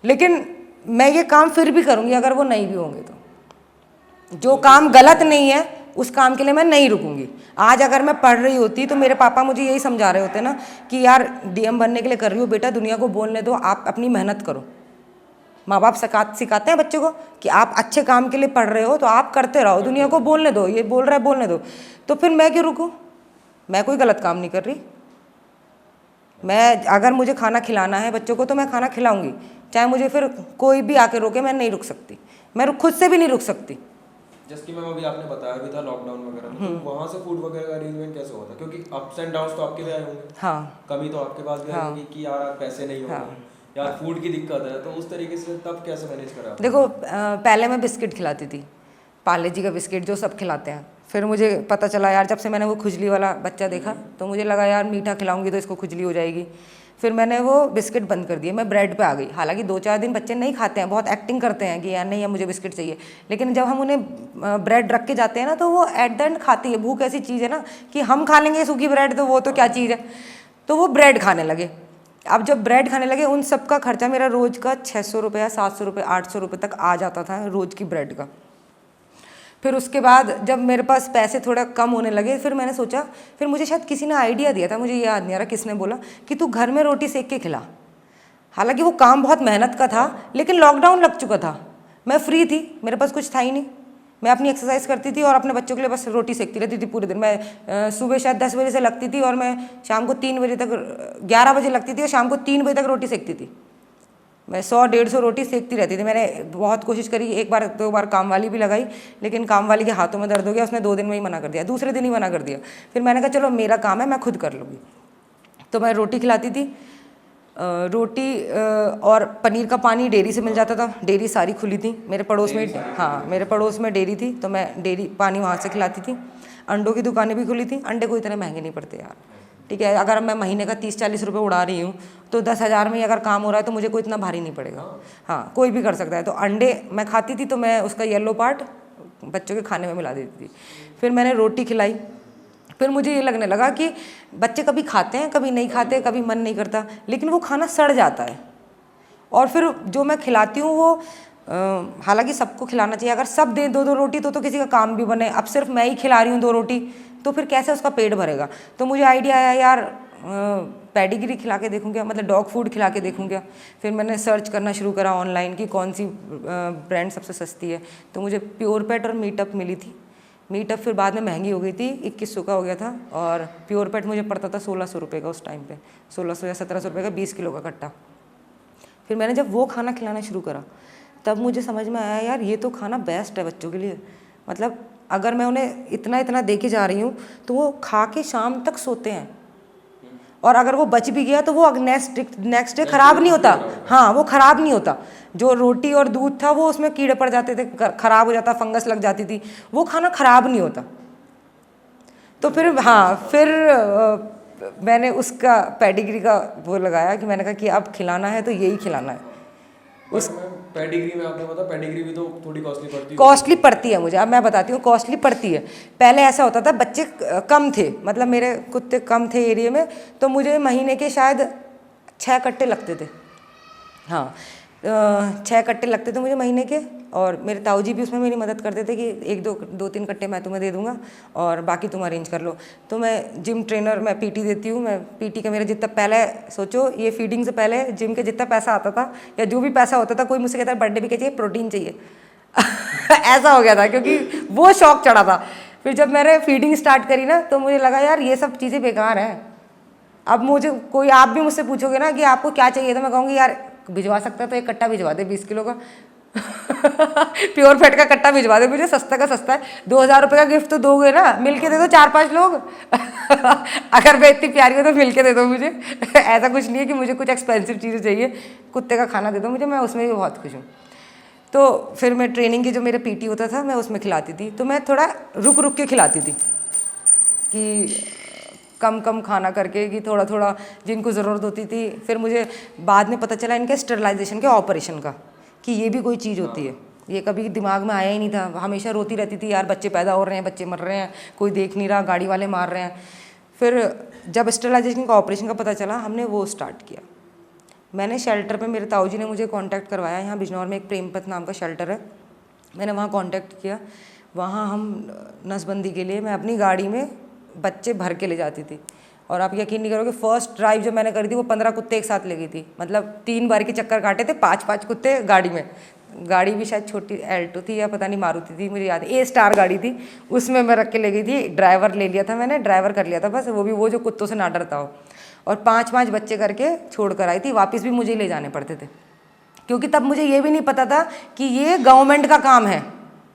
लेकिन मैं ये काम फिर भी करूँगी अगर वो नहीं भी होंगे तो। जो काम गलत नहीं है उस काम के लिए मैं नहीं रुकूंगी। आज अगर मैं पढ़ रही होती तो मेरे पापा मुझे यही समझा रहे होते ना कि यार डीएम बनने के लिए कर रही हो बेटा, दुनिया को बोलने दो, आप अपनी मेहनत करो। माँ बाप सिखाते हैं बच्चों को कि आप अच्छे काम के लिए पढ़ रहे हो तो आप करते रहो, दुनिया को बोलने दो, ये बोल रहा है बोलने दो। तो फिर मैं क्यों रुकूं? मैं कोई गलत काम नहीं कर रही। मैं अगर मुझे खाना खिलाना है बच्चों को तो मैं खाना खिलाऊंगी, चाहे मुझे फिर कोई भी आके रोके, मैं नहीं रुक सकती, मैं खुद से भी नहीं रुक सकती। जैसे कि मैम अभी आपने बताया भी था लॉकडाउन वगैरह में, तो वहाँ से फूड वगैरह का अरेंजमेंट कैसे होता है? क्योंकि अप्स एंड डाउन्स तो आपके भी आए होंगे, हाँ, कमी तो आपके पास भी आई होगी कि यार पैसे नहीं होंगे, यार फूड की दिक्कत है, तो उस तरीके से तब कैसे मैनेज करा आपने? देखो पहले मैं बिस्किट खिलाती थी, पार्ले जी का बिस्किट जो सब खिलाते हैं। फिर मुझे पता चला यार, जब से मैंने वो खुजली वाला बच्चा देखा तो मुझे लगा यार मीठा खिलाऊंगी तो इसको खुजली हो जाएगी। फिर मैंने वो बिस्किट बंद कर दिए, मैं ब्रेड पे आ गई। हालांकि 2-4 दिन बच्चे नहीं खाते हैं, बहुत एक्टिंग करते हैं कि यार नहीं, मुझे बिस्किट चाहिए, लेकिन जब हम उन्हें ब्रेड रख के जाते हैं ना तो वो एट द एंड खाती है। भूख ऐसी चीज़ है ना कि हम खा लेंगे सूखी ब्रेड तो वो तो क्या चीज़ है, तो वो ब्रेड खाने लगे। अब जब ब्रेड खाने लगे, उन सब का खर्चा मेरा रोज़ का 600 रुपये, 700 रुपये, 800 रुपये तक आ जाता था रोज़ की ब्रेड का। फिर उसके बाद जब मेरे पास पैसे थोड़ा कम होने लगे, फिर मैंने सोचा, फिर मुझे शायद किसी ने आइडिया दिया था, मुझे याद नहीं आ रहा किसने बोला कि तू घर में रोटी सेक के खिला। हालांकि वो काम बहुत मेहनत का था, लेकिन लॉकडाउन लग चुका था, मैं फ्री थी, मेरे पास कुछ था ही नहीं। मैं अपनी एक्सरसाइज करती थी और अपने बच्चों के लिए बस रोटी सेकती रहती थी पूरे दिन। मैं सुबह शायद 10 बजे से लगती थी और मैं शाम को 3 बजे तक, 11 बजे लगती थी और शाम को 3 बजे तक रोटी सेकती थी। मैं 100-150 रोटी सेकती रहती थी। मैंने बहुत कोशिश करी, 1-2 बार काम वाली भी लगाई, लेकिन काम वाली के हाथों में दर्द हो गया, उसने 2 दिन में ही मना कर दिया, दूसरे दिन ही मना कर दिया। फिर मैंने कहा चलो मेरा काम है, मैं खुद कर लूँगी। तो मैं रोटी खिलाती थी, रोटी और पनीर का पानी डेयरी से मिल जाता था, डेयरी सारी खुली थी मेरे पड़ोस में। हाँ, मेरे पड़ोस में डेयरी थी तो मैं डेयरी पानी वहाँ से खिलाती थी। अंडों की दुकानें भी खुली थी, अंडे को इतने महंगे नहीं पड़ते यार, ठीक है। अगर मैं महीने का 30-40 रुपये उड़ा रही हूँ तो 10,000 में ही अगर काम हो रहा है तो मुझे कोई इतना भारी नहीं पड़ेगा। हाँ, कोई भी कर सकता है। तो अंडे मैं खाती थी तो मैं उसका येलो पार्ट बच्चों के खाने में मिला देती थी। फिर मैंने रोटी खिलाई। फिर मुझे ये लगने लगा कि बच्चे कभी खाते हैं, कभी नहीं खाते, कभी मन नहीं करता, लेकिन वो खाना सड़ जाता है। और फिर जो मैं खिलाती हूँ वो हालांकि सबको खिलाना चाहिए, अगर सब दें 2-2 रोटी तो किसी का काम भी बने। अब सिर्फ मैं ही खिला रही हूँ 2 रोटी तो फिर कैसे उसका पेट भरेगा। तो मुझे आइडिया आया यार पेडिग्री खिला के देखूँ क्या, मतलब डॉग फूड खिला के देखूँ क्या। फिर मैंने सर्च करना शुरू करा ऑनलाइन कि कौन सी ब्रांड सबसे सस्ती है, तो मुझे प्योर पेट और मीटअप मिली थी। मीटअप फिर बाद में महंगी हो गई थी, 2100 का हो गया था, और प्योर पेट मुझे पड़ता था 1600 रुपये का उस टाइम पे, 1600 या 1700 रुपये का 20 किलो का कट्टा। फिर मैंने जब वो खाना खिलाना शुरू करा तब मुझे समझ में आया यार ये तो खाना बेस्ट है बच्चों के लिए। मतलब अगर मैं उन्हें इतना इतना दे के जा रही हूँ तो वो खा के शाम तक सोते हैं, और अगर वो बच भी गया तो वो नेक्स्ट डे ख़राब नहीं होता। हाँ, वो ख़राब नहीं होता। जो रोटी और दूध था वो उसमें कीड़े पड़ जाते थे, ख़राब हो जाता, फंगस लग जाती थी, वो खाना ख़राब नहीं होता। तो फिर हाँ, फिर मैंने उसका पेडिग्री का वो लगाया कि मैंने कहा कि अब खिलाना है तो यही खिलाना है। उस पेडिग्री में आपने बताया, पेडिग्री भी तो थोड़ी कॉस्टली पड़ती है। कॉस्टली पड़ती है मुझे, अब मैं बताती हूँ कॉस्टली पड़ती है। पहले ऐसा होता था, बच्चे कम थे, मतलब मेरे कुत्ते कम थे एरिया में, तो मुझे महीने के शायद 6 कट्टे लगते थे। हाँ, 6 कट्टे लगते थे मुझे महीने के, और मेरे ताऊ जी भी उसमें मेरी मदद करते थे कि 1-2-3 कट्टे मैं तुम्हें दे दूंगा और बाकी तुम अरेंज कर लो। तो मैं जिम ट्रेनर, मैं पीटी देती हूँ, मैं पीटी का मेरा जितना पहले सोचो, ये फीडिंग से पहले जिम के जितना पैसा आता था या जो भी पैसा होता था, कोई मुझसे कहता बर्थडे भी चाहिए, प्रोटीन चाहिए ऐसा हो गया था, क्योंकि वो शौक चढ़ा था। फिर जब मैंने फीडिंग स्टार्ट करी ना तो मुझे लगा यार ये सब चीज़ें बेकार हैं। अब मुझे कोई, आप भी मुझसे पूछोगे ना कि आपको क्या चाहिए, तो मैं कहूँगी यार भिजवा सकता तो 1 कट्टा भिजवा दे 20 किलो का, प्योर फेट का कट्टा भिजवा दो मुझे, सस्ता का सस्ता है। 2000 रुपये का गिफ्ट तो दोगे ना, मिल के दे दो 4-5 लोग। अगर मैं इतनी प्यारी हो तो मिल के दे दो मुझे। ऐसा कुछ नहीं है कि मुझे कुछ एक्सपेंसिव चीज़ें चाहिए, कुत्ते का खाना दे दो मुझे, मैं उसमें भी बहुत खुश हूँ। तो फिर मैं ट्रेनिंग की जो मेरे पीटी होता था मैं उसमें खिलाती थी, तो मैं थोड़ा रुक रुक के खिलाती थी कि कम कम खाना करके, कि थोड़ा थोड़ा जिनको ज़रूरत होती थी। फिर मुझे बाद में पता चला इनके स्टरलाइजेशन के ऑपरेशन का, कि ये भी कोई चीज़ होती है। ये कभी दिमाग में आया ही नहीं था, हमेशा रोती रहती थी यार बच्चे पैदा हो रहे हैं, बच्चे मर रहे हैं, कोई देख नहीं रहा, गाड़ी वाले मार रहे हैं। फिर जब स्टरलाइजेशन का ऑपरेशन का पता चला, हमने वो स्टार्ट किया। मैंने शेल्टर पे, मेरे ताऊ जी ने मुझे कांटेक्ट करवाया, यहाँ बिजनौर में एक प्रेमपत नाम का शेल्टर है, मैंने वहाँ कांटेक्ट किया। वहाँ हम नसबंदी के लिए मैं अपनी गाड़ी में बच्चे भर के ले जाती थी। और आप यकीन नहीं करोगे, फर्स्ट ड्राइव जो मैंने करी थी वो 15 कुत्ते एक साथ ले गई थी। मतलब 3 बार के चक्कर काटे थे, 5-5 कुत्ते गाड़ी में। गाड़ी भी शायद छोटी एल्टो थी या पता नहीं मारुति थी, मुझे याद है, A-स्टार गाड़ी थी, उसमें मैं रख के ले गई थी। ड्राइवर ले लिया था मैंने, ड्राइवर कर लिया था बस, वो भी वो जो कुत्तों से ना डरता हो। और 5-5 बच्चे करके छोड़ कर आई थी, वापस भी मुझे ले जाने पड़ते थे, क्योंकि तब मुझे ये भी नहीं पता था कि ये गवर्नमेंट का काम है।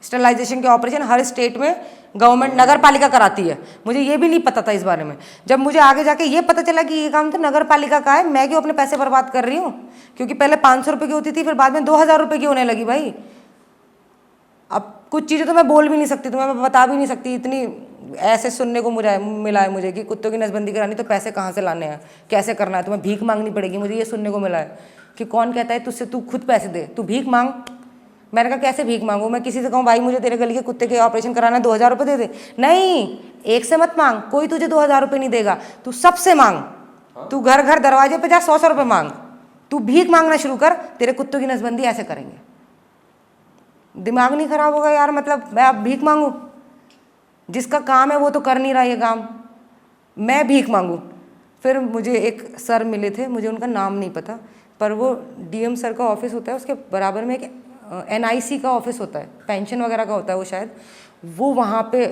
स्टरलाइजेशन के ऑपरेशन हर स्टेट में गवर्नमेंट, नगर पालिका कराती है, मुझे ये भी नहीं पता था इस बारे में। जब मुझे आगे जाके ये पता चला कि ये काम तो नगर पालिका का है, मैं क्यों अपने पैसे बर्बाद कर रही हूँ, क्योंकि पहले 500 रुपये की होती थी, फिर बाद में 2000 रुपये की होने लगी भाई। अब कुछ चीज़ें तो मैं बोल भी नहीं सकती, तुम्हें मैं बता भी नहीं सकती, इतनी ऐसे सुनने को मुझे मिला है मुझे कि कुत्तों की नसबंदी करानी तो पैसे कहाँ से लाने हैं, कैसे करना है, तुम्हें भीख मांगनी पड़ेगी। मुझे ये सुनने को मिला है कि कौन कहता है तुझसे तू खुद पैसे दे, तू भीख मांग। मैंने कहा कैसे भीख मांगू, मैं किसी से कहूँ भाई मुझे तेरे गली के कुत्ते के ऑपरेशन कराना है, 2000 रुपये दे दे? नहीं, एक से मत मांग, कोई तुझे 2000 रुपये नहीं देगा, तू सबसे मांग, तू घर घर दरवाजे पे जा 100-100 रुपये मांग, तू भीख मांगना शुरू कर, तेरे कुत्तों की नसबंदी ऐसे करेंगे। दिमाग नहीं खराब होगा यार, मतलब मैं अब भीख मांगू? जिसका काम है वो तो कर नहीं रहा ये काम, मैं भीख मांगू? फिर मुझे एक सर मिले थे, मुझे उनका नाम नहीं पता, पर वो डीएम सर का ऑफिस होता है, उसके बराबर में एक एनआईसी का ऑफिस होता है, पेंशन वगैरह का होता है वो शायद, वो वहाँ पे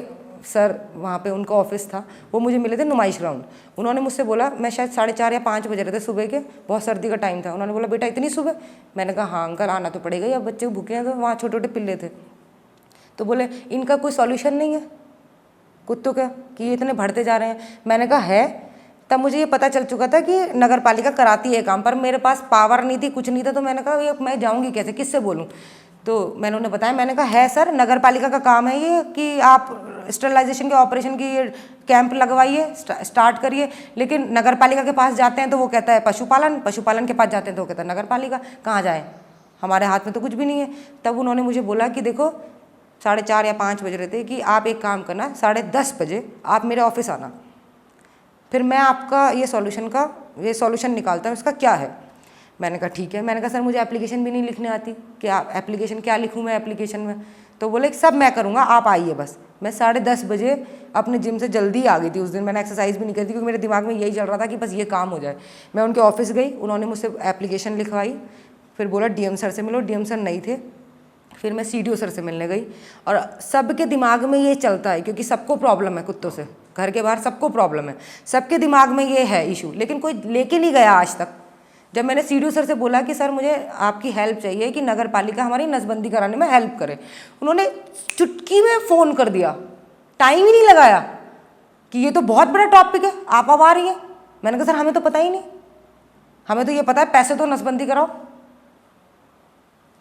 सर, वहाँ पे उनका ऑफिस था। वो मुझे मिले थे नुमाइश ग्राउंड। उन्होंने मुझसे बोला, मैं शायद 4:30 या 5 बज रहे थे सुबह के, बहुत सर्दी का टाइम था। उन्होंने बोला बेटा इतनी सुबह? मैंने कहा हाँ अंकल आना तो पड़ेगा ही, अब बच्चे भूखे हैं। तो वहाँ छोटे छोटे पिल्ले थे, तो बोले इनका कोई सॉल्यूशन नहीं है कुत्तों का, कि ये इतने बढ़ते जा रहे हैं? मैंने कहा है। तब मुझे ये पता चल चुका था कि नगर पालिका कराती है काम, पर मेरे पास पावर नहीं थी, कुछ नहीं था। तो मैंने कहा ये मैं जाऊंगी कैसे, किससे बोलूं? तो मैंने उन्हें बताया, मैंने कहा है सर, नगर पालिका का काम है ये कि आप स्टरलाइजेशन के ऑपरेशन की कैंप लगवाइए, स्टार्ट करिए। लेकिन नगर पालिका के पास जाते हैं तो वो कहता है पशुपालन, पशुपालन के पास जाते हैं तो वो कहता है नगर पालिका। कहाँ जाए, हमारे हाथ में तो कुछ भी नहीं है। तब उन्होंने मुझे बोला कि देखो 4:30 या 5 बज रहे थे, कि आप एक काम करना, 10:30 बजे आप मेरे ऑफिस आना, फिर मैं आपका ये सॉल्यूशन निकालता हूँ, इसका क्या है। मैंने कहा ठीक है। मैंने कहा सर मुझे एप्लीकेशन भी नहीं लिखने आती, कि आप एप्लीकेशन क्या लिखूँ मैं एप्लीकेशन में? तो बोले सब मैं करूँगा, आप आइए बस। मैं 10:30 बजे अपने जिम से जल्दी आ गई थी। उस दिन मैंने एक्सरसाइज भी नहीं करी थी, क्योंकि मेरे दिमाग में यही चल रहा था कि बस ये काम हो जाए। मैं उनके ऑफिस गई, उन्होंने मुझसे एप्लीकेशन लिखवाई, फिर बोला डीएम सर से मिलो, डीएम सर नहीं थे। फिर मैं सीडीओ सर से मिलने गई, और सबके दिमाग में ये चलता है, क्योंकि सबको प्रॉब्लम है कुत्तों से, घर के बाहर सबको प्रॉब्लम है, सबके दिमाग में ये है इशू, लेकिन कोई लेके नहीं गया आज तक। जब मैंने सीडीओ सर से बोला कि सर मुझे आपकी हेल्प चाहिए कि नगर पालिका हमारी नसबंदी कराने में हेल्प करे, उन्होंने चुटकी में फ़ोन कर दिया, टाइम ही नहीं लगाया कि ये तो बहुत बड़ा टॉपिक है, आप अब आ रही हैं। मैंने कहा सर हमें तो पता ही नहीं, हमें तो ये पता है पैसे दो नसबंदी कराओ।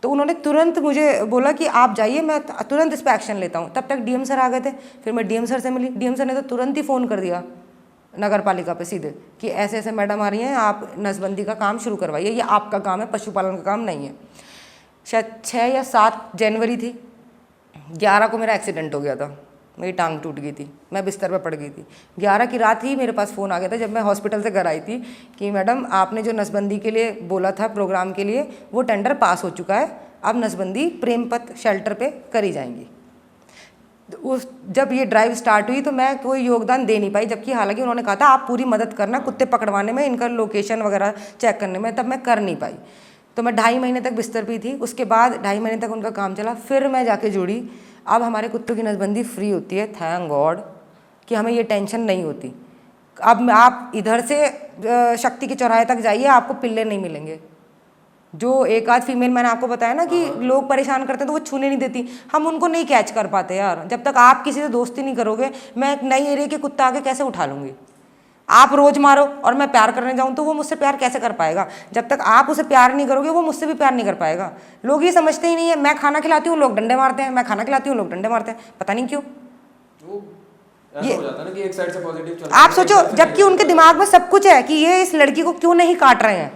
तो उन्होंने तुरंत मुझे बोला कि आप जाइए, मैं तुरंत इस पर एक्शन लेता हूँ। तब तक डीएम सर आ गए थे। फिर मैं डीएम सर से मिली, डीएम सर ने तो तुरंत ही फ़ोन कर दिया नगर पालिका पे सीधे कि ऐसे ऐसे मैडम आ रही हैं, आप नसबंदी का काम शुरू करवाइए, ये आपका काम है, पशुपालन का काम नहीं है। शायद 6 या 7 जनवरी थी, 11 को मेरा एक्सीडेंट हो गया था, मेरी टांग टूट गई थी, मैं बिस्तर पर पड़ गई थी। 11 की रात ही मेरे पास फ़ोन आ गया था, जब मैं हॉस्पिटल से घर आई थी, कि मैडम आपने जो नसबंदी के लिए बोला था प्रोग्राम के लिए, वो टेंडर पास हो चुका है, अब नसबंदी प्रेमपत शेल्टर पे करी जाएंगी। उस जब ये ड्राइव स्टार्ट हुई तो मैं कोई योगदान दे नहीं पाई, जबकि हालांकि उन्होंने कहा था आप पूरी मदद करना कुत्ते पकड़वाने में, इनका लोकेशन वगैरह चेक करने में, तब मैं कर नहीं पाई। तो मैं 2.5 महीने तक बिस्तर पे थी। उसके बाद 2.5 महीने तक उनका काम चला, फिर मैं जाके जुड़ी। अब हमारे कुत्तों की नसबंदी फ्री होती है, थैंक गॉड, कि हमें ये टेंशन नहीं होती। अब आप इधर से शक्ति के चौराहे तक जाइए, आपको पिल्ले नहीं मिलेंगे, जो एक आध फीमेल मैंने आपको बताया ना कि लोग परेशान करते हैं तो वो छूने नहीं देती, हम उनको नहीं कैच कर पाते यार। जब तक आप किसी से दोस्ती नहीं करोगे, मैं एक नई एरिया के कुत्ता आके कैसे उठा लूँगी? आप रोज मारो और मैं प्यार करने जाऊं तो वो मुझसे प्यार कैसे कर पाएगा? जब तक आप उसे प्यार नहीं करोगे वो मुझसे भी प्यार नहीं कर पाएगा। लोग ये समझते ही नहीं है, मैं खाना खिलाती हूँ लोग डंडे मारते हैं, मैं खाना खिलाती हूँ लोग डंडे मारते हैं, पता नहीं क्यों। ऐसा हो जाता है ना कि एक साइड से पॉजिटिव चल आप सोचो, जबकि उनके दिमाग में सब कुछ है कि ये इस लड़की को क्यों नहीं काट रहे हैं।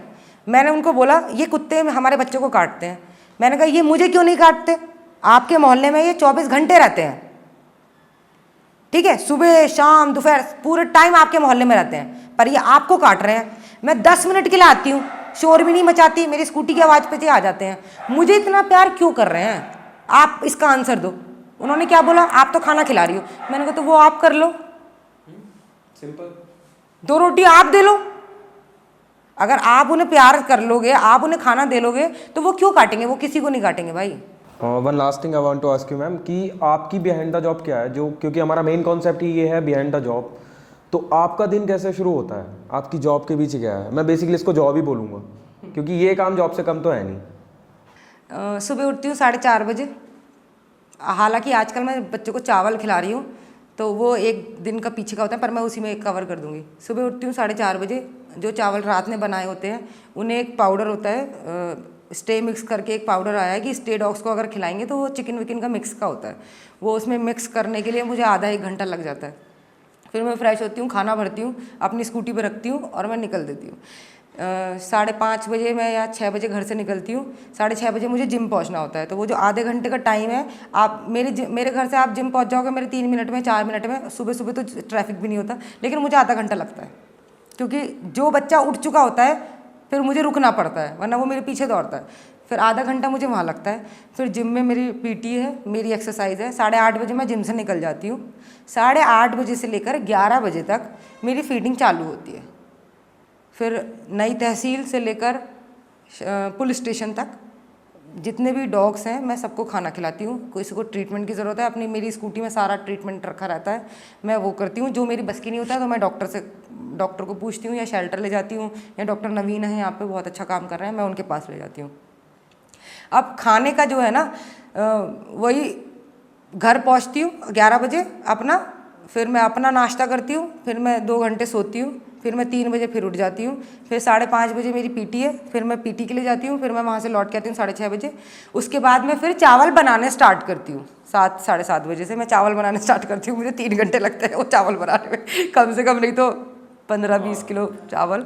मैंने उनको बोला ये कुत्ते हमारे बच्चों को काटते हैं, मैंने कहा ये मुझे क्यों नहीं काटते? आपके मोहल्ले में ये 24 घंटे रहते हैं, ठीक है, सुबह शाम दोपहर पूरे टाइम आपके मोहल्ले में रहते हैं, पर ये आपको काट रहे हैं। मैं 10 मिनट के लिए आती हूँ, शोर भी नहीं मचाती, मेरी स्कूटी की आवाज़ पे आ जाते हैं। मुझे इतना प्यार क्यों कर रहे हैं? आप इसका आंसर दो। उन्होंने क्या बोला, आप तो खाना खिला रही हो। मैंने कहा तो वो आप कर लो, सिंपल, 2 रोटी आप दे लो। अगर आप उन्हें प्यार कर लोगे, आप उन्हें खाना दे लोगे, तो वो क्यों काटेंगे? वो किसी को नहीं काटेंगे भाई। One last thing I want to ask you ma'am कि आपकी बिहाइंड द जॉब क्या है, जो क्योंकि हमारा मेन कॉन्सेप्ट ही ये है बिहाइंड द जॉब। तो आपका दिन कैसे शुरू होता है, आपकी जॉब के पीछे क्या है? मैं बेसिकली इसको जॉब ही बोलूँगा क्योंकि ये काम जॉब से कम तो है नहीं। सुबह उठती हूँ 4:30 बजे। हालांकि आजकल मैं बच्चों को चावल खिला रही हूँ तो वो एक दिन का पीछे का होता है, पर मैं उसी में कवर कर दूँगी। सुबह उठती हूँ 4:30 बजे, जो चावल रात में बनाए होते हैं उन्हें एक पाउडर होता है, स्टे मिक्स करके एक पाउडर आया है कि स्टे डॉग्स को अगर खिलाएंगे तो वो चिकन विकन का मिक्स का होता है, वो उसमें मिक्स करने के लिए मुझे आधा 1 घंटा लग जाता है। फिर मैं फ्रेश होती हूँ, खाना भरती हूँ, अपनी स्कूटी पर रखती हूँ और मैं निकल देती हूँ। 5:30 बजे मैं या 6 बजे घर से निकलती हूँ। 6:30 बजे मुझे जिम पहुँचना होता है, तो वो जो आधे घंटे का टाइम है, आप मेरे घर से आप जिम पहुँच जाओगे मेरे 3 मिनट में 4 मिनट में। सुबह सुबह तो ट्रैफिक भी नहीं होता, लेकिन मुझे आधा घंटा लगता है क्योंकि जो बच्चा उठ चुका होता है फिर मुझे रुकना पड़ता है, वरना वो मेरे पीछे दौड़ता है। फिर आधा घंटा मुझे वहाँ लगता है। फिर जिम में मेरी पीटी है, मेरी एक्सरसाइज है। 8:30 बजे मैं जिम से निकल जाती हूँ। 8:30 बजे से लेकर 11 बजे तक मेरी फीडिंग चालू होती है। फिर नई तहसील से लेकर पुलिस स्टेशन तक जितने भी डॉग्स हैं मैं सबको खाना खिलाती हूँ। किसी को ट्रीटमेंट की ज़रूरत है, अपनी मेरी स्कूटी में सारा ट्रीटमेंट रखा रहता है, मैं वो करती हूँ। जो मेरी बस की नहीं होता है तो मैं डॉक्टर को पूछती हूँ या शेल्टर ले जाती हूँ, या डॉक्टर नवीन है यहाँ पे बहुत अच्छा काम कर रहे हैं, मैं उनके पास ले जाती हूँ। अब खाने का जो है ना, वही घर पहुँचती हूँ 11 बजे अपना, फिर मैं अपना नाश्ता करती हूँ, फिर मैं 2 घंटे सोती हूँ, फिर मैं 3 बजे फिर उठ जाती हूँ। फिर 5:30 बजे मेरी पीटी है, फिर मैं पीटी के लिए जाती हूँ, फिर मैं वहाँ से लौट के आती हूँ 6:30 बजे। उसके बाद मैं फिर चावल बनाने स्टार्ट करती हूँ। 7-7:30 बजे से मैं चावल बनाने स्टार्ट करती हूँ। मुझे 3 घंटे लगते हैं वो चावल बनाने में, कम से कम नहीं तो 15-20 किलो चावल,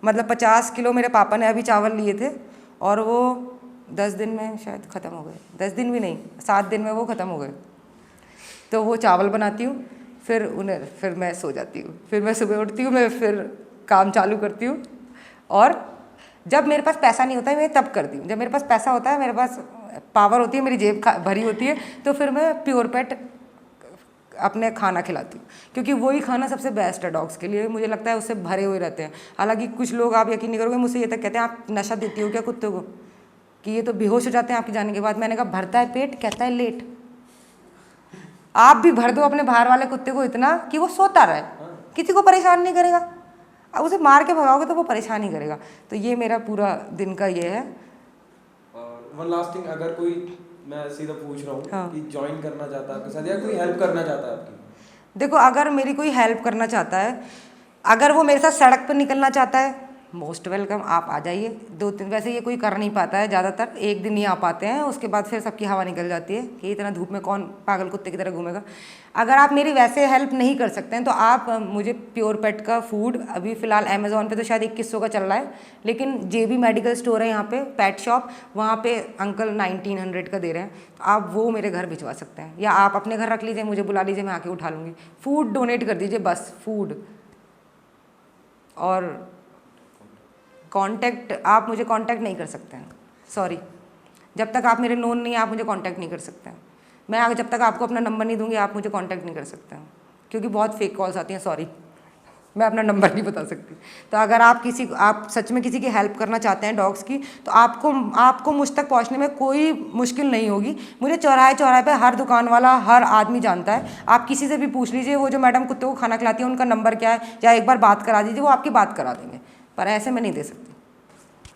मतलब 50 किलो मेरे पापा ने अभी चावल लिए थे और वो 10 दिन में शायद ख़त्म हो गए। 10 दिन भी नहीं, 7 दिन में वो ख़त्म हो गए। तो वो चावल बनाती हूँ, फिर मैं सो जाती हूँ। फिर मैं सुबह उठती हूँ, मैं फिर काम चालू करती हूँ। और जब मेरे पास पैसा नहीं होता है मैं तब करती हूँ। जब मेरे पास पैसा होता है, मेरे पास पावर होती है, मेरी जेब भरी होती है, तो फिर मैं प्योर पेट अपने खाना खिलाती हूँ, क्योंकि वही खाना सबसे बेस्ट है डॉग्स के लिए। मुझे लगता है उससे भरे हुए रहते हैं। हालांकि कुछ लोग, आप यकीन नहीं करोगे, मुझसे ये तक कहते हैं आप नशा देती हो क्या कुत्ते को, कि ये तो बेहोश हो जाते हैं आपके जाने के बाद। मैंने कहा भरता है पेट, कहता है लेट। आप भी भर दो अपने बाहर वाले कुत्ते को इतना कि वो सोता रहे, किसी को परेशान नहीं करेगा। अब उसे मार के भगाओगे तो वो परेशान ही करेगा। तो ये मेरा पूरा दिन का ये है। वन लास्ट थिंग, अगर कोई, मैं सीधा पूछ रहा हूँ कि ज्वाइन करना चाहता है आपके साथ या कोई हेल्प करना चाहता है आपकी? देखो, अगर मेरी कोई हेल्प करना चाहता है, अगर वो मेरे साथ सड़क पर निकलना चाहता है, मोस्ट वेलकम, आप आ जाइए। 2-3, वैसे ये कोई कर नहीं पाता है ज़्यादातर, 1 दिन ही आ पाते हैं, उसके बाद फिर सबकी हवा निकल जाती है कि इतना धूप में कौन पागल कुत्ते की तरह घूमेगा। अगर आप मेरी वैसे हेल्प नहीं कर सकते हैं तो आप मुझे प्योर पेट का फूड अभी फ़िलहाल अमेज़ॉन पे तो शायद 2100 का चल रहा है, लेकिन JB मेडिकल स्टोर है यहाँ पे, पेट शॉप, वहाँ पे अंकल 1900 का दे रहे हैं। तो आप वो मेरे घर भिजवा सकते हैं, या आप अपने घर रख लीजिए, मुझे बुला लीजिए, मैं आके उठा लूँगी। फूड डोनेट कर दीजिए बस, फूड। और कांटेक्ट, आप मुझे कांटेक्ट नहीं कर सकते हैं, सॉरी। जब तक आप मेरे नोन नहीं, आप मुझे कांटेक्ट नहीं कर सकते हैं। मैं जब तक आपको अपना नंबर नहीं दूंगी, आप मुझे कांटेक्ट नहीं कर सकते हैं, क्योंकि बहुत फेक कॉल्स आती हैं। सॉरी, मैं अपना नंबर नहीं बता सकती। तो अगर आप सच में किसी की हेल्प करना चाहते हैं डॉग्स की, तो आपको मुझ तक पहुंचने में कोई मुश्किल नहीं होगी। मुझे चौराहे पे हर दुकान वाला, हर आदमी जानता है। आप किसी से भी पूछ लीजिए, वो जो मैडम कुत्ते को खाना खिलाती है उनका नंबर क्या है, या एक बार बात करा दीजिए, वो आपकी बात करा देंगे। पर ऐसे मैं नहीं दे सकती।